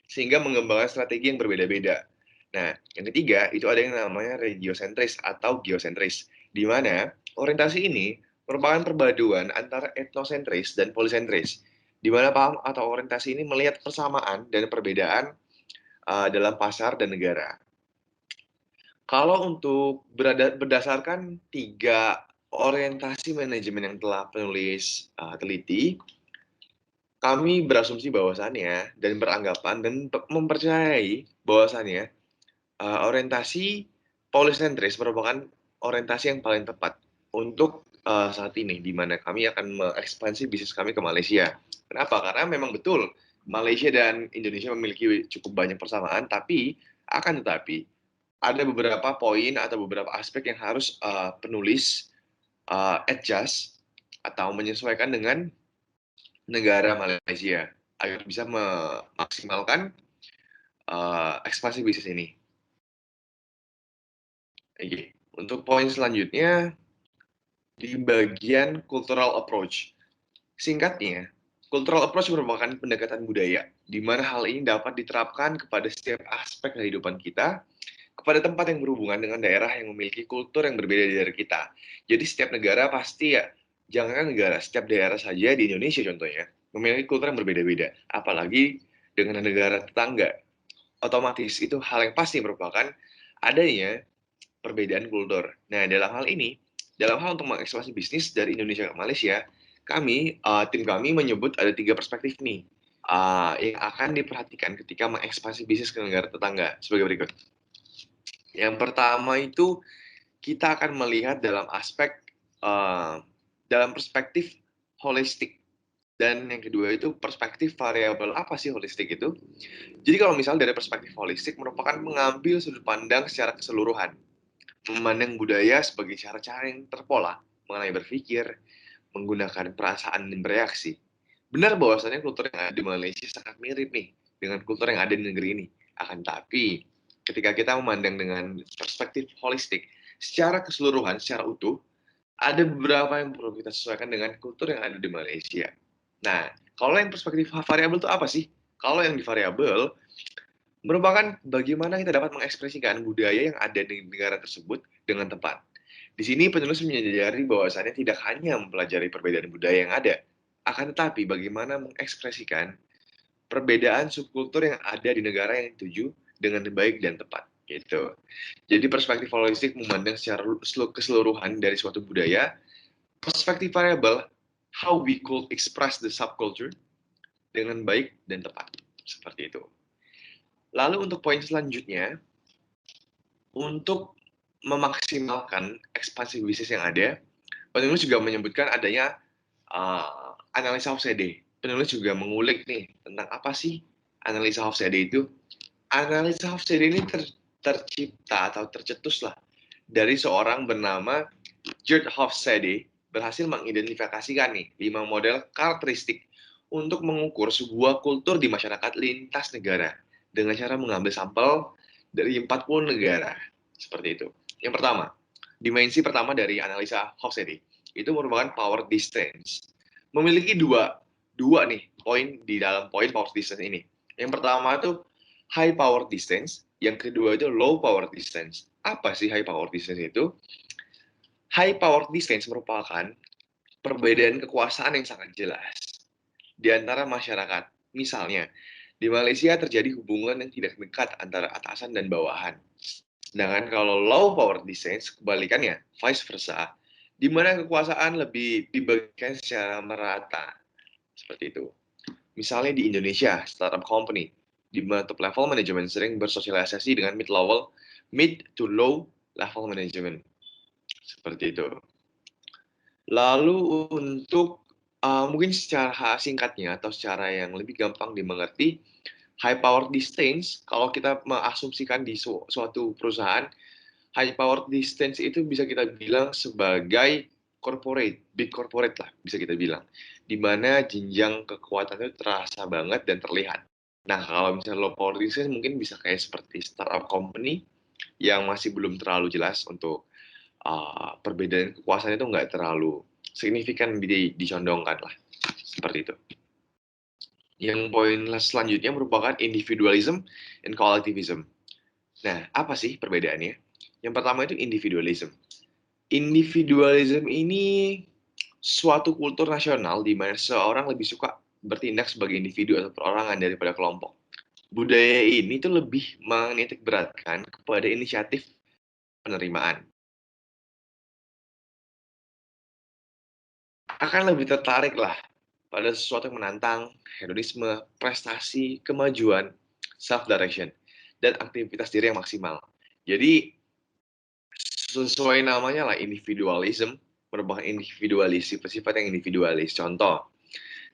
sehingga mengembangkan strategi yang berbeda-beda. Nah, yang ketiga, itu ada yang namanya regiosentris atau geosentris, di mana orientasi ini merupakan perpaduan antara etnosentris dan polisentris, di mana paham atau orientasi ini melihat persamaan dan perbedaan dalam pasar dan negara. Kalau untuk berdasarkan 3 orientasi manajemen yang telah penulis teliti, kami berasumsi bahwasannya dan beranggapan dan mempercayai bahwasannya orientasi polisentris merupakan orientasi yang paling tepat untuk saat ini, di mana kami akan mengekspansi bisnis kami ke Malaysia. Kenapa? Karena memang betul Malaysia dan Indonesia memiliki cukup banyak persamaan, tapi akan tetapi ada beberapa poin atau beberapa aspek yang harus penulis adjust atau menyesuaikan dengan negara Malaysia agar bisa memaksimalkan ekspansi bisnis ini. Oke. Untuk poin selanjutnya di bagian cultural approach. Singkatnya, cultural approach merupakan pendekatan budaya, di mana hal ini dapat diterapkan kepada setiap aspek kehidupan kita, kepada tempat yang berhubungan dengan daerah yang memiliki kultur yang berbeda dari kita. Jadi setiap negara pasti ya, jangankan negara, setiap daerah saja di Indonesia contohnya, memiliki kultur yang berbeda-beda. Apalagi dengan negara tetangga. Otomatis itu hal yang pasti merupakan adanya perbedaan kultur. Nah, dalam hal ini, dalam hal untuk mengekspansi bisnis dari Indonesia ke Malaysia, tim kami menyebut ada 3 perspektif nih yang akan diperhatikan ketika mengekspansi bisnis ke negara tetangga sebagai berikut. Yang pertama itu kita akan melihat dalam aspek dalam perspektif holistik, dan yang kedua itu perspektif variabel. Apa sih holistik itu? Jadi kalau misal dari perspektif holistik merupakan mengambil sudut pandang secara keseluruhan, memandang budaya sebagai cara-cara yang terpola mengenai berpikir, menggunakan perasaan dan bereaksi. Benar bahwasannya kultur yang ada di Malaysia sangat mirip nih dengan kultur yang ada di negeri ini. Akan tapi ketika kita memandang dengan perspektif holistik, secara keseluruhan, secara utuh, ada beberapa yang perlu kita sesuaikan dengan kultur yang ada di Malaysia. Nah, kalau yang perspektif variabel itu apa sih? Kalau yang di variabel, merupakan bagaimana kita dapat mengekspresikan budaya yang ada di negara tersebut dengan tepat. Di sini penulis menyadari bahwasannya tidak hanya mempelajari perbedaan budaya yang ada, akan tetapi bagaimana mengekspresikan perbedaan subkultur yang ada di negara yang dituju dengan baik dan tepat, gitu. Jadi perspektif holistik memandang secara keseluruhan dari suatu budaya. Perspektif variabel, how we could express the subculture dengan baik dan tepat, seperti itu. Lalu untuk poin selanjutnya, untuk memaksimalkan ekspansi bisnis yang ada, penulis juga menyebutkan adanya analisa Hofstede. Penulis juga mengulik nih tentang apa sih analisa Hofstede itu. Analisa Hofstede ini tercipta atau tercetuslah dari seorang bernama Gerd Hofstede berhasil mengidentifikasikan nih 5 model karakteristik untuk mengukur sebuah kultur di masyarakat lintas negara dengan cara mengambil sampel dari 40 negara. Seperti itu. Yang pertama, dimensi pertama dari analisa Hofstede itu merupakan power distance. Memiliki dua nih poin di dalam poin power distance ini. Yang pertama itu high power distance, yang kedua itu low power distance. Apa sih high power distance itu? High power distance merupakan perbedaan kekuasaan yang sangat jelas di antara masyarakat. Misalnya, di Malaysia terjadi hubungan yang tidak dekat antara atasan dan bawahan. Sedangkan kalau low power distance, kebalikannya, vice versa, di mana kekuasaan lebih dibagikan secara merata. Seperti itu. Misalnya di Indonesia, startup company, di mana top level manajemen sering bersosialisasi dengan mid to low level management. Seperti itu. Lalu untuk mungkin secara singkatnya atau secara yang lebih gampang dimengerti, high power distance, kalau kita mengasumsikan di suatu perusahaan, high power distance itu bisa kita bilang sebagai corporate, big corporate lah, bisa kita bilang. Di mana jenjang kekuatan itu terasa banget dan terlihat. Nah, kalau misalnya low power distance mungkin bisa kayak seperti startup company yang masih belum terlalu jelas untuk perbedaan kekuasaan itu nggak terlalu signifikan dicondongkan lah. Seperti itu. Yang poin selanjutnya merupakan individualism and collectivism. Nah, apa sih perbedaannya? Yang pertama itu individualism. Individualism ini suatu kultur nasional di mana seorang lebih suka bertindak sebagai individu atau perorangan daripada kelompok. Budaya ini tuh lebih menitik beratkan kepada inisiatif penerimaan. Akan lebih tertarik lah pada sesuatu yang menantang, hedonisme, prestasi, kemajuan, self-direction, dan aktivitas diri yang maksimal. Jadi, sesuai namanya lah, individualism merupakan individualis, sifat yang individualis. Contoh,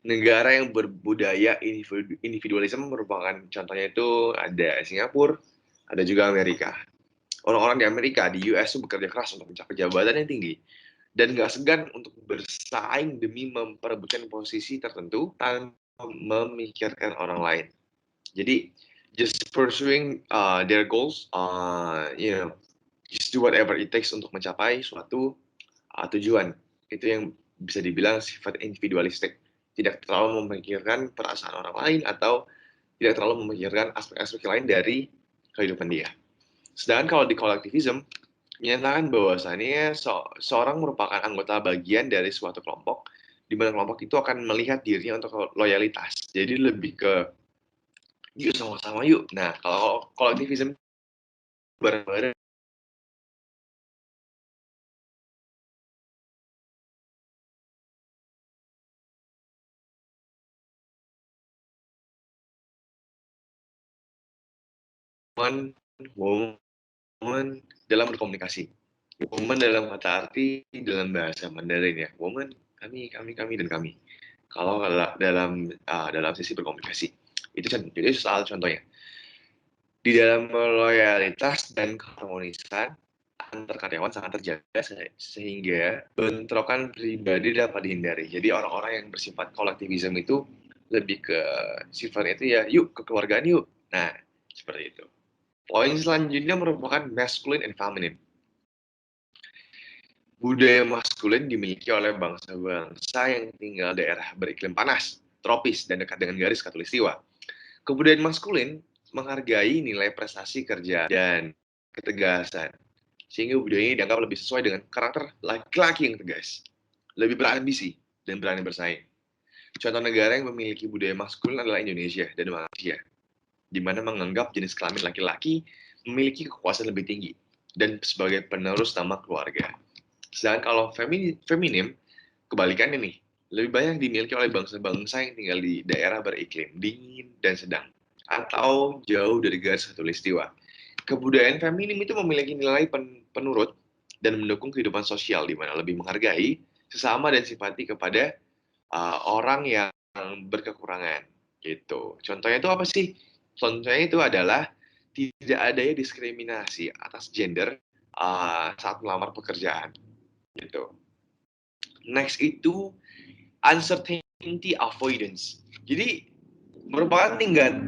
negara yang berbudaya individualisme merupakan contohnya itu ada Singapura, ada juga Amerika. Orang-orang di Amerika, di US itu bekerja keras untuk mencapai jabatan yang tinggi dan nggak segan untuk bersaing demi memperebutkan posisi tertentu tanpa memikirkan orang lain. Jadi just pursuing their goals, just do whatever it takes untuk mencapai suatu tujuan. Itu yang bisa dibilang sifat individualistik. Tidak terlalu memikirkan perasaan orang lain atau tidak terlalu memikirkan aspek-aspek lain dari kehidupan dia. Sedangkan kalau di kolektivisme, menyatakan bahwasannya seorang merupakan anggota bagian dari suatu kelompok, di mana kelompok itu akan melihat dirinya untuk loyalitas. Jadi lebih ke, yuk sama-sama yuk. Nah, kalau kolektivisme bareng-bareng, woman dalam berkomunikasi. Woman dalam kata arti dalam bahasa Mandarin ya. Woman, kami, dan kami. Kalau dalam sisi berkomunikasi. Itu soal contohnya. Di dalam loyalitas dan keharmonisan antar karyawan sangat terjaga sehingga bentrokan pribadi dapat dihindari. Jadi orang-orang yang bersifat kolektivisme itu lebih ke sifatnya itu ya yuk kekeluargaan yuk. Nah, seperti itu. Poin selanjutnya merupakan masculine and feminine. Budaya maskulin dimiliki oleh bangsa-bangsa yang tinggal daerah beriklim panas, tropis, dan dekat dengan garis khatulistiwa. Kebudayaan maskulin menghargai nilai prestasi kerja dan ketegasan, sehingga budaya ini dianggap lebih sesuai dengan karakter laki-laki yang tegas, lebih berambisi, dan berani bersaing. Contoh negara yang memiliki budaya maskulin adalah Indonesia dan Malaysia, di mana menganggap jenis kelamin laki-laki memiliki kekuasaan lebih tinggi dan sebagai penerus nama keluarga. Sedangkan kalau feminim, kebalikannya nih, lebih banyak dimiliki oleh bangsa-bangsa yang tinggal di daerah beriklim dingin dan sedang, atau jauh dari garis khatulistiwa, Kebudayaan feminim itu memiliki nilai penurut dan mendukung kehidupan sosial di mana lebih menghargai sesama dan simpati kepada orang yang berkekurangan gitu. Contohnya itu apa sih? Contohnya itu adalah tidak adanya diskriminasi atas gender saat melamar pekerjaan gitu. Next itu uncertainty avoidance. Jadi merupakan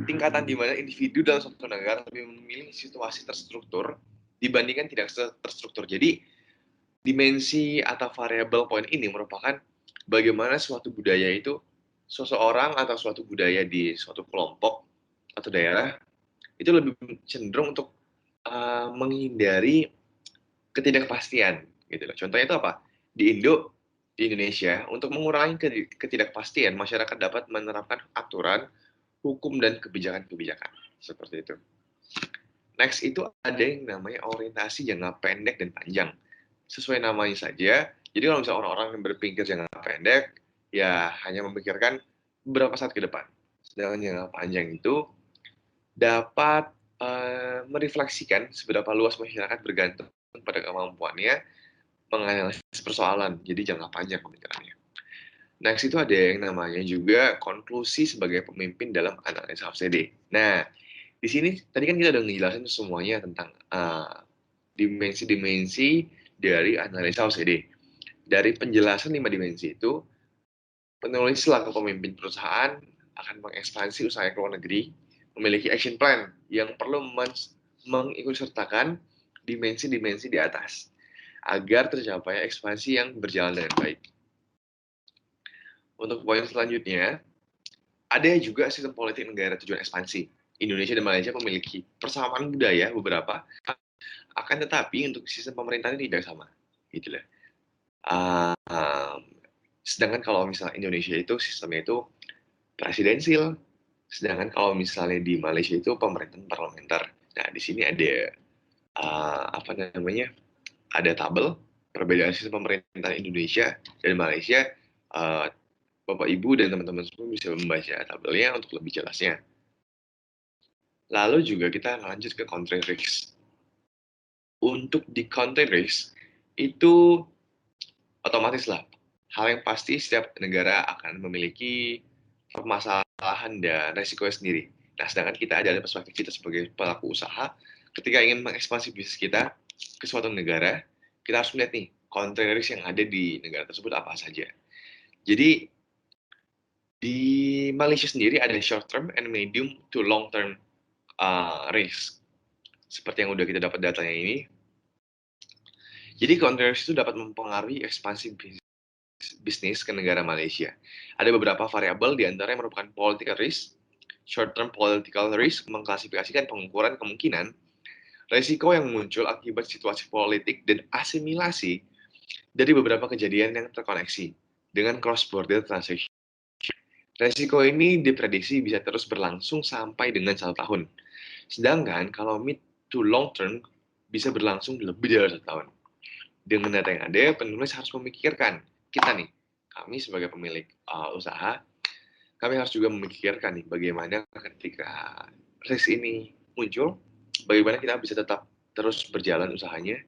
tingkatan di mana individu dalam suatu negara lebih memilih situasi terstruktur dibandingkan tidak terstruktur. Jadi dimensi atau variabel poin ini merupakan bagaimana suatu budaya itu, seseorang atau suatu budaya di suatu kelompok atau daerah itu lebih cenderung untuk menghindari ketidakpastian gitu loh. Contohnya itu apa? Di Indonesia, untuk mengurangi ketidakpastian, masyarakat dapat menerapkan aturan, hukum, dan kebijakan-kebijakan. Seperti itu. Next itu ada yang namanya orientasi jangka pendek dan panjang. Sesuai namanya saja, jadi kalau misalnya orang-orang yang berpikir jangka pendek, ya hanya memikirkan beberapa saat ke depan. Sedangkan jangka panjang itu dapat merefleksikan seberapa luas masyarakat bergantung pada kemampuannya menganalisis persoalan, jadi jangka panjang pemikirannya. Next itu ada yang namanya juga konklusi sebagai pemimpin dalam analisa OCD. Nah, di sini tadi kan kita udah ngejelasin semuanya tentang dimensi-dimensi dari analisa OCD. Dari penjelasan 5 dimensi itu, penulis selaku pemimpin perusahaan akan mengekspansi usahanya ke luar negeri, memiliki action plan yang perlu mengikutsertakan dimensi-dimensi di atas agar tercapai ekspansi yang berjalan dengan baik. Untuk poin selanjutnya, ada juga sistem politik negara tujuan ekspansi. Indonesia dan Malaysia memiliki persamaan budaya beberapa, akan tetapi untuk sistem pemerintahan tidak sama. Gitu lah. Sedangkan kalau misalnya Indonesia itu sistemnya itu presidensil, sedangkan kalau misalnya di Malaysia itu pemerintahan parlementer. Nah, di sini ada ada tabel perbedaan sistem pemerintahan Indonesia dan Malaysia. Bapak Ibu dan teman-teman semua bisa membaca tabelnya untuk lebih jelasnya. Lalu juga kita lanjut ke country risk. Untuk di country risk itu otomatis lah, hal yang pasti setiap negara akan memiliki permasalahan dan resikonya sendiri. Nah, sedangkan kita ada perspektif kita sebagai pelaku usaha, ketika ingin mengekspansi bisnis kita ke suatu negara, kita harus melihat nih, country risk yang ada di negara tersebut apa saja. Jadi, di Malaysia sendiri ada short term and medium to long term risk. Seperti yang udah kita dapat datanya ini. Jadi country risk itu dapat mempengaruhi ekspansi bisnis ke negara Malaysia. Ada beberapa variabel, diantaranya merupakan political risk. Short term political risk mengklasifikasikan pengukuran kemungkinan risiko yang muncul akibat situasi politik dan asimilasi dari beberapa kejadian yang terkoneksi dengan cross-border transaction. Risiko ini diprediksi bisa terus berlangsung sampai dengan 1 tahun. Sedangkan kalau mid to long term bisa berlangsung lebih dari 1 tahun. Dengan data yang ada, penulis harus memikirkan, kita nih, kami sebagai pemilik usaha, kami harus juga memikirkan nih bagaimana ketika risk ini muncul, bagaimana kita bisa tetap terus berjalan usahanya,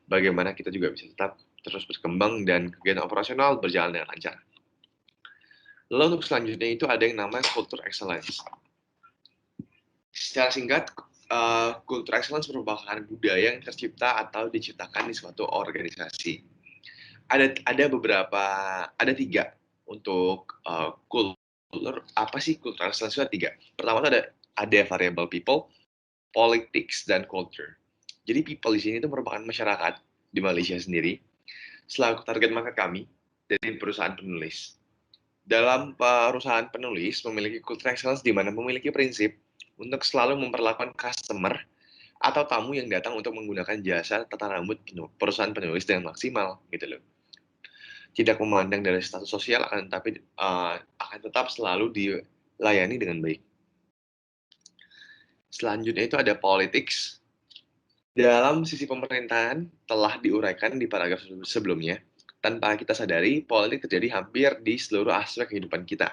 bagaimana kita juga bisa tetap terus berkembang dan kegiatan operasional berjalan dengan lancar. Lalu untuk selanjutnya itu ada yang namanya culture excellence. Secara singkat, culture excellence merupakan budaya yang tercipta atau diciptakan di suatu organisasi. Ada 3 untuk culture. Apa sih culture excellence? Itu ada 3. Pertama itu ada variable people, politics, dan culture. Jadi people di sini itu merupakan masyarakat di Malaysia sendiri, selaku target market kami dari perusahaan penulis. Dalam perusahaan penulis memiliki culture excellence di mana memiliki prinsip untuk selalu memperlakukan customer atau tamu yang datang untuk menggunakan jasa tata rambut perusahaan penulis dengan maksimal, gitu loh. Tidak memandang dari status sosial, akan tetap selalu dilayani dengan baik. Selanjutnya itu ada politics. Dalam sisi pemerintahan telah diuraikan di paragraf sebelumnya. Tanpa kita sadari, politik terjadi hampir di seluruh aspek kehidupan kita.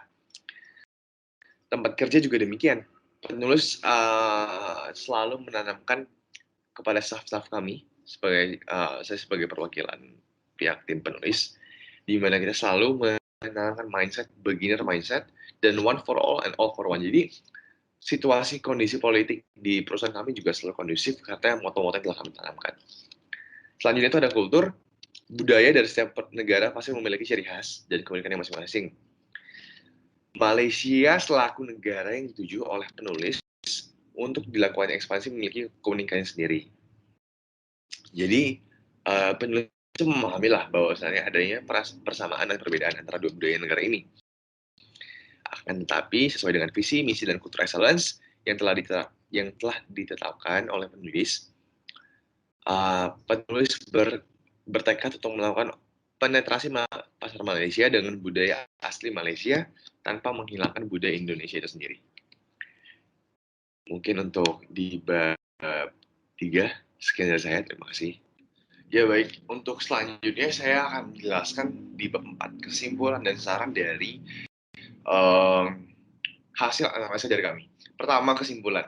Tempat kerja juga demikian. Penulis selalu menanamkan kepada staf-staf kami saya sebagai perwakilan pihak tim penulis, di mana kita selalu menanamkan mindset beginner mindset dan one for all and all for one. Jadi situasi kondisi politik di perusahaan kami juga selalu kondusif karena moto-moto yang telah kami tanamkan. Selanjutnya itu ada kultur. Budaya dari setiap negara pasti memiliki ciri khas dan keunikannya masing-masing. Malaysia selaku negara yang dituju oleh penulis untuk dilakukan ekspansi memiliki keunikannya sendiri. Jadi penulis itu memahamilah bahwasannya adanya persamaan dan perbedaan antara dua budaya negara ini. Akan tetapi sesuai dengan visi, misi, dan kultur excellence yang telah ditetapkan oleh penulis, penulis bertekad untuk melakukan penetrasi pasar Malaysia dengan budaya asli Malaysia tanpa menghilangkan budaya Indonesia itu sendiri. Mungkin untuk di bab 3, sekian dari saya, terima kasih. Ya baik, untuk selanjutnya saya akan menjelaskan di bab 4, kesimpulan dan saran dari hasil analisa dari kami. Pertama, kesimpulan.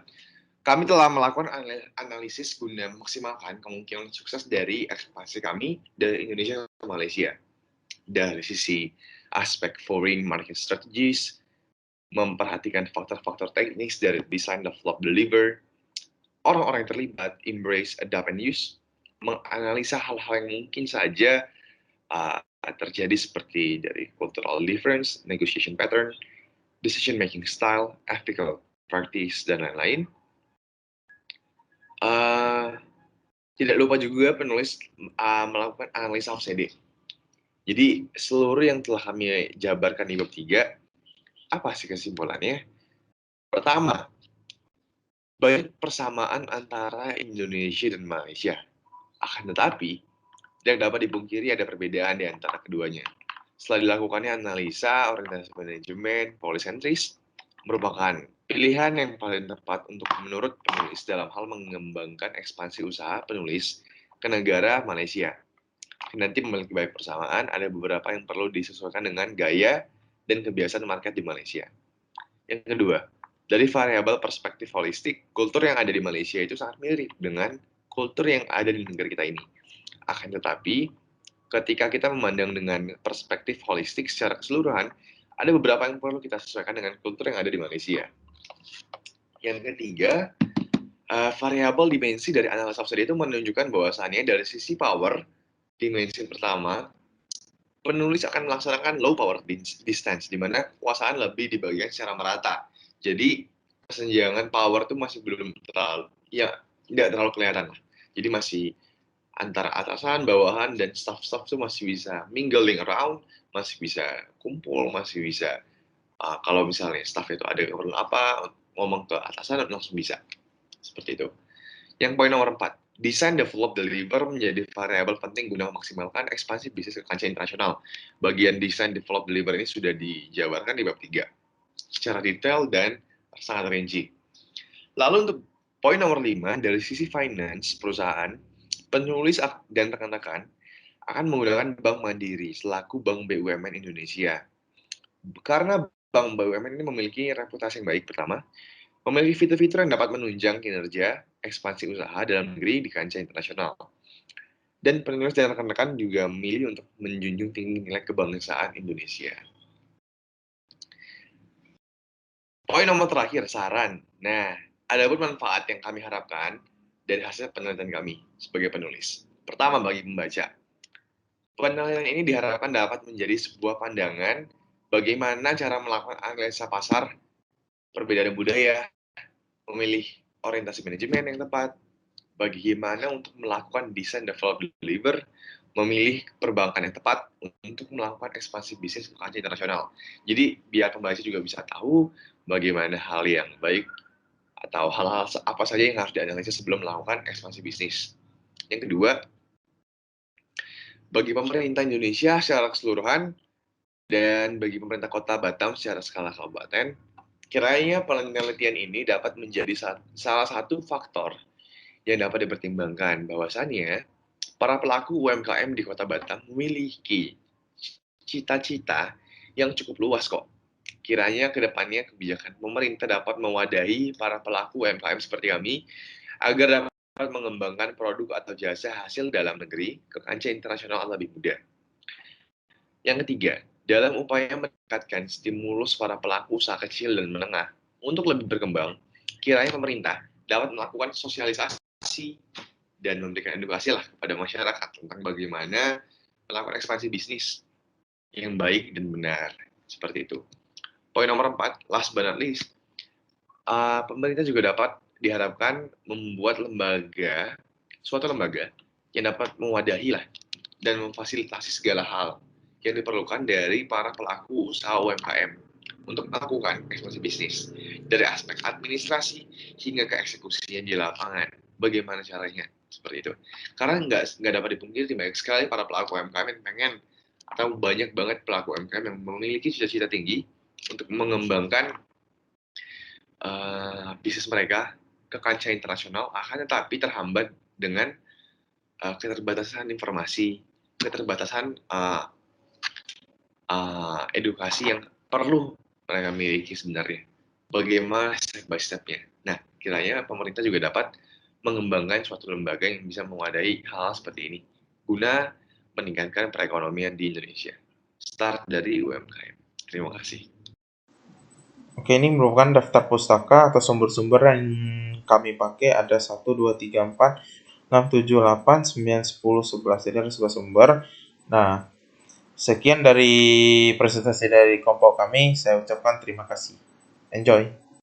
Kami telah melakukan analisis guna memaksimalkan kemungkinan sukses dari ekspansi kami dari Indonesia ke Malaysia. Dari sisi aspek foreign market strategies, memperhatikan faktor-faktor teknis dari design, develop, deliver, orang-orang yang terlibat, embrace, adapt, and use, menganalisa hal-hal yang mungkin saja terjadi seperti dari cultural difference, negotiation pattern, decision making style, ethical practice, dan lain-lain. Tidak lupa juga penulis melakukan analisa OCD. Jadi seluruh yang telah kami jabarkan di bab 3, apa sih kesimpulannya? Pertama, banyak persamaan antara Indonesia dan Malaysia. Akan tetapi, tidak dapat dipungkiri ada perbedaan di antara keduanya. Setelah dilakukannya analisa orientasi manajemen polisentris merupakan pilihan yang paling tepat untuk menurut penulis dalam hal mengembangkan ekspansi usaha penulis ke negara Malaysia. Nanti memiliki banyak persamaan, ada beberapa yang perlu disesuaikan dengan gaya dan kebiasaan market di Malaysia. Yang kedua, dari variabel perspektif holistik, kultur yang ada di Malaysia itu sangat mirip dengan kultur yang ada di negara kita ini. Akan tetapi, ketika kita memandang dengan perspektif holistik secara keseluruhan, ada beberapa yang perlu kita sesuaikan dengan kultur yang ada di Malaysia. Yang ketiga, variabel dimensi dari analisa OCD itu menunjukkan bahwasannya dari sisi power, dimensi pertama, penulis akan melaksanakan low power distance, di mana kekuasaan lebih dibagikan secara merata. Jadi, kesenjangan power itu masih belum tidak terlalu kelihatan. Jadi masih antara atasan, bawahan, dan staff-staff itu masih bisa mingling around, masih bisa kumpul, masih bisa kalau misalnya staff itu ada perlu apa, ngomong ke atasan langsung bisa. Seperti itu. Yang poin nomor 4, design, develop, deliver menjadi variabel penting guna memaksimalkan ekspansi bisnis ke kancah internasional. Bagian design, develop, deliver ini sudah dijabarkan di bab 3 secara detail dan sangat rinci. Lalu untuk poin nomor 5, dari sisi finance perusahaan, penulis dan rekan-rekan akan menggunakan Bank Mandiri selaku Bank BUMN Indonesia. Karena Bank BUMN ini memiliki reputasi yang baik, pertama, memiliki fitur-fitur yang dapat menunjang kinerja ekspansi usaha dalam negeri di kancah internasional. Dan penulis dan rekan-rekan juga memilih untuk menjunjung tinggi nilai kebangsaan Indonesia. Poin nomor terakhir, saran. Nah, ada pun manfaat yang kami harapkan dari hasil penelitian kami sebagai penulis. Pertama, bagi pembaca. Penelitian ini diharapkan dapat menjadi sebuah pandangan bagaimana cara melakukan analisa pasar, perbedaan budaya, memilih orientasi manajemen yang tepat, bagaimana untuk melakukan desain, develop, deliver, memilih perbankan yang tepat untuk melakukan ekspansi bisnis ke kancah internasional. Jadi, biar pembaca juga bisa tahu bagaimana hal yang baik atau hal-hal apa saja yang harus dianalisis sebelum melakukan ekspansi bisnis. Yang kedua, bagi pemerintah Indonesia secara keseluruhan dan bagi pemerintah Kota Batam secara skala kabupaten, kiranya penelitian ini dapat menjadi salah satu faktor yang dapat dipertimbangkan bahwasannya para pelaku UMKM di Kota Batam memiliki cita-cita yang cukup luas kok. Kiranya ke depannya kebijakan pemerintah dapat mewadahi para pelaku UMKM seperti kami agar dapat mengembangkan produk atau jasa hasil dalam negeri ke kancah internasional lebih mudah. Yang ketiga, dalam upaya meningkatkan stimulus para pelaku usaha kecil dan menengah untuk lebih berkembang, kiranya pemerintah dapat melakukan sosialisasi dan memberikan edukasi lah kepada masyarakat tentang bagaimana melakukan ekspansi bisnis yang baik dan benar. Seperti itu. Poin nomor 4, last but not least, pemerintah juga dapat diharapkan membuat suatu lembaga yang dapat mewadahi lah dan memfasilitasi segala hal yang diperlukan dari para pelaku usaha UMKM untuk melakukan ekspansi bisnis dari aspek administrasi hingga ke eksekusi yang di lapangan. Bagaimana caranya? Seperti itu. Karena nggak dapat dipungkiri banyak sekali para pelaku UMKM yang pengen atau banyak banget pelaku UMKM yang memiliki cita-cita tinggi untuk mengembangkan bisnis mereka ke kancah internasional, akan tetapi terhambat dengan keterbatasan informasi, keterbatasan edukasi yang perlu mereka miliki sebenarnya. Bagaimana step by step-nya. Nah, kiranya pemerintah juga dapat mengembangkan suatu lembaga yang bisa mewadahi hal seperti ini guna meningkatkan perekonomian di Indonesia. Start dari UMKM. Terima kasih. Oke, ini merupakan daftar pustaka atau sumber-sumber yang kami pakai ada 1, 2, 3, 4, 6, 7, 8, 9, 10, 11. Jadi ada 11 sumber. Nah, sekian dari presentasi dari kelompok kami. Saya ucapkan terima kasih. Enjoy!